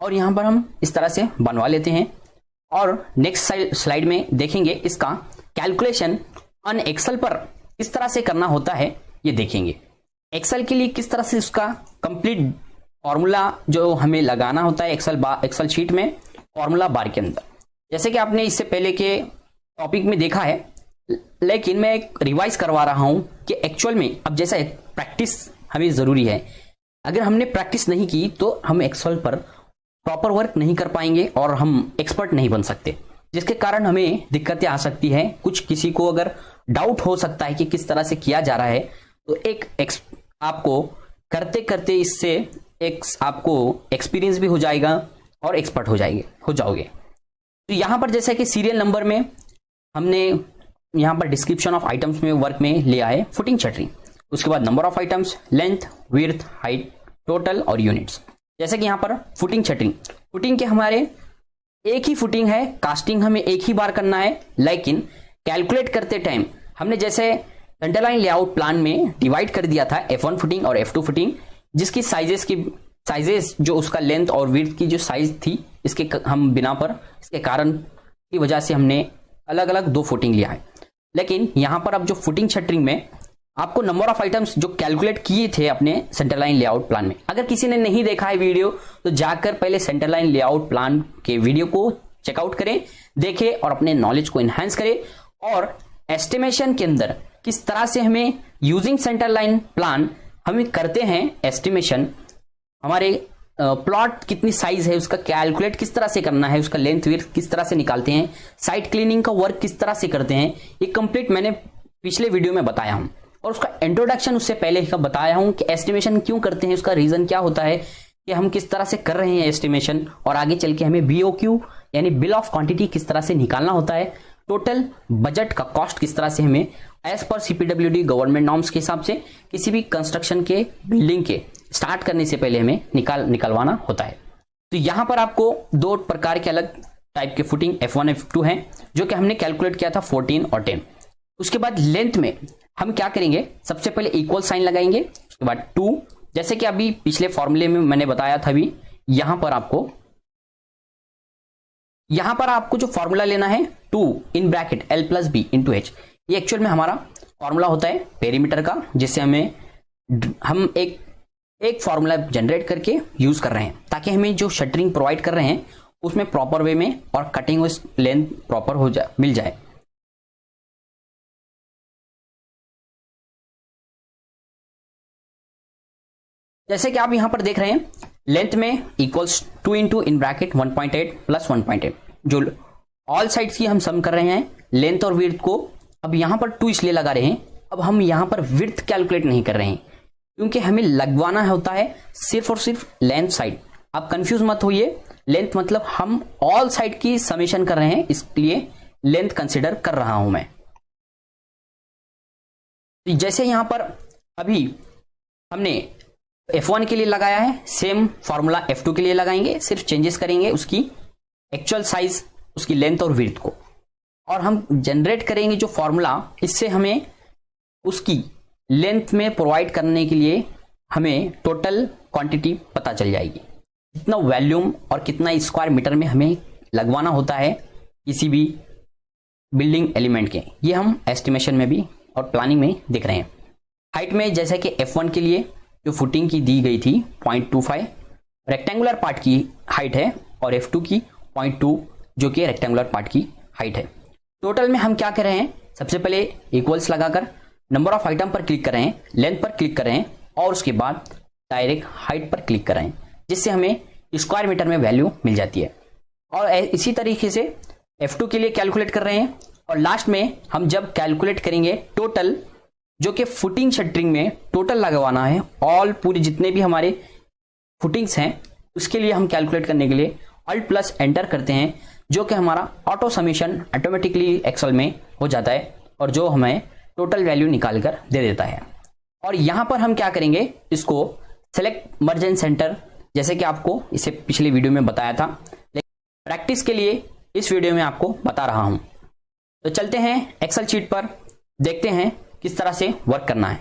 और यहाँ पर हम इस तरह से बनवा लेते हैं और नेक्स्ट स्लाइड में देखेंगे इसका कैलकुलेशन ऑन एक्सेल पर किस तरह से करना होता है, ये देखेंगे। एक्सेल के लिए किस तरह से उसका कंप्लीट फॉर्मूला जो हमें लगाना होता है एक्सेल शीट में फॉर्मूला बार के अंदर, जैसे कि आपने इससे पहले के टॉपिक में देखा है, लेकिन मैं एक रिवाइज करवा रहा हूं कि एक्चुअल में अब जैसा प्रैक्टिस हमें जरूरी है। अगर हमने प्रैक्टिस नहीं की तो हम एक्सेल पर प्रॉपर वर्क नहीं कर पाएंगे और हम एक्सपर्ट नहीं बन सकते, जिसके कारण हमें दिक्कतें आ सकती है। कुछ किसी को अगर डाउट हो सकता है कि किस तरह से किया जा रहा है, तो आपको करते करते इससे आपको एक्सपीरियंस भी हो जाएगा और एक्सपर्ट हो जाओगे। तो यहां पर जैसे कि सीरियल नंबर में हमने यहां पर डिस्क्रिप्शन ऑफ आइटम्स में वर्क में लिया है फुटिंग शटरिंग, उसके बाद number of items, length, width, height, total और यूनिट्स। जैसे कि यहां पर फुटिंग शटरिंग, फुटिंग के हमारे एक ही फुटिंग है, कास्टिंग हमें एक ही बार करना है, लेकिन कैलकुलेट करते टाइम हमने जैसे सेंटर लाइन लेआउट प्लान में डिवाइड कर दिया था F1 फुटिंग और F2 फुटिंग, जिसकी साइजेस जो उसका लेंथ और विड्थ की जो साइज थी, इसके हम बिना पर इसके कारण की वजह से हमने अलग अलग 2 फुटिंग लिया है। लेकिन यहां पर अब जो फुटिंग शटरिंग में आपको नंबर ऑफ आइटम्स जो कैलकुलेट किए थे अपने सेंटर लाइन लेआउट प्लान में, अगर किसी ने नहीं देखा है वीडियो तो जाकर पहले सेंटर लाइन लेआउट प्लान के वीडियो को चेकआउट करें, देखें और अपने नॉलेज को एनहांस करें। और एस्टिमेशन के अंदर किस तरह से हमें यूजिंग सेंटर लाइन प्लान हम करते हैं एस्टिमेशन, हमारे प्लॉट कितनी साइज है उसका कैलकुलेट किस तरह से करना है, उसका लेंथ विड्थ किस तरह से निकालते हैं, साइट क्लीनिंग का वर्क किस तरह से करते हैं, ये कंप्लीट मैंने पिछले वीडियो में बताया हूं। और उसका इंट्रोडक्शन उससे पहले ही बताया हूं कि एस्टिमेशन क्यों करते हैं, उसका रीजन क्या होता है, कि हम किस तरह से कर रहे हैं एस्टिमेशन, और आगे चल के हमें BOQ यानी बिल ऑफ क्वांटिटी किस तरह से निकालना होता है, टोटल बजट का कॉस्ट किस तरह से हमें as per CPWD government norms के हिसाब से किसी भी कंस्ट्रक्शन के बिल्डिंग के स्टार्ट करने से पहले हमें निकलवाना होता है। तो यहां पर आपको 2 प्रकार के अलग टाइप के फुटिंग F1 F2 हैं, जो कि हमने कैलकुलेट किया था 14 और 10। उसके बाद लेंथ में हम क्या करेंगे, सबसे पहले इक्वल साइन लगाएंगे, उसके बाद 2, जैसे कि अभी पिछले फॉर्मूले में मैंने बताया था, अभी यहां पर आपको जो फॉर्मूला लेना है 2 in bracket L + B × H, ये एक्चुअल में हमारा फॉर्मूला होता है पेरीमीटर का, जिससे हम एक फॉर्मूला जनरेट करके यूज कर रहे हैं, ताकि हमें जो शटरिंग प्रोवाइड कर रहे हैं उसमें प्रॉपर वे में और कटिंग लेंथ प्रॉपर मिल जाए। जैसे कि आप यहां पर देख रहे हैं, लेंथ में इक्वल्स 2 × इन ब्रैकेट 1.8 + 1.8, जो ऑल साइड्स की हम सम कर रहे हैं लेंथ और विड्थ को। अब यहां पर 2 इसलिए लगा रहे हैं, अब हम यहां पर विड्थ कैलकुलेट नहीं कर रहे हैं, क्योंकि हमें लगवाना होता है सिर्फ और सिर्फ लेंथ साइड। आप कंफ्यूज मत होइए, लेंथ मतलब हम ऑल साइड की समेशन कर रहे हैं, इसलिए लेंथ कंसिडर कर रहा हूं मैं। जैसे यहां पर अभी हमने F1 के लिए लगाया है, सेम फॉर्मूला F2 के लिए लगाएंगे, सिर्फ चेंजेस करेंगे उसकी एक्चुअल साइज, उसकी लेंथ और विड्थ को, और हम जनरेट करेंगे जो फॉर्मूला, इससे हमें उसकी लेंथ में प्रोवाइड करने के लिए हमें टोटल क्वांटिटी पता चल जाएगी, कितना वॉल्यूम और कितना स्क्वायर मीटर में हमें लगवाना होता है किसी भी बिल्डिंग एलिमेंट के। ये हम एस्टिमेशन में भी और प्लानिंग में देख रहे हैं। हाइट में जैसे कि F1 के लिए जो फुटिंग की दी गई थी 0.25 रेक्टेंगुलर पार्ट की हाइट है, और F2 की 0.2 जो कि रेक्टेंगुलर पार्ट की हाइट है। टोटल में हम क्या कर रहे हैं, सबसे पहले इक्वल्स लगाकर नंबर ऑफ आइटम पर क्लिक कर रहे हैं, लेंथ पर क्लिक कर रहे हैं, और उसके बाद डायरेक्ट हाइट पर क्लिक कर रहे हैं, जिससे हमें स्क्वायर मीटर में वैल्यू मिल जाती है। और इसी तरीके से F2 के लिए कैलकुलेट कर रहे हैं, और लास्ट में हम जब कैलकुलेट करेंगे टोटल, जो कि फुटिंग शटरिंग में टोटल लगवाना है, ऑल पूरे जितने भी हमारे फुटिंग्स हैं, उसके लिए हम कैलकुलेट करने के लिए Alt+ एंटर करते हैं, जो कि हमारा ऑटो समेशन ऑटोमेटिकली एक्सेल में हो जाता है, और जो हमें टोटल वैल्यू निकाल कर दे देता है। और यहां पर हम क्या करेंगे, इसको सेलेक्ट मर्ज एंड सेंटर, जैसे कि आपको इसे पिछले वीडियो में बताया था, लेकिन प्रैक्टिस के लिए इस वीडियो में आपको बता रहा हूं। तो चलते हैं एक्सेल शीट पर, देखते हैं किस तरह से वर्क करना है।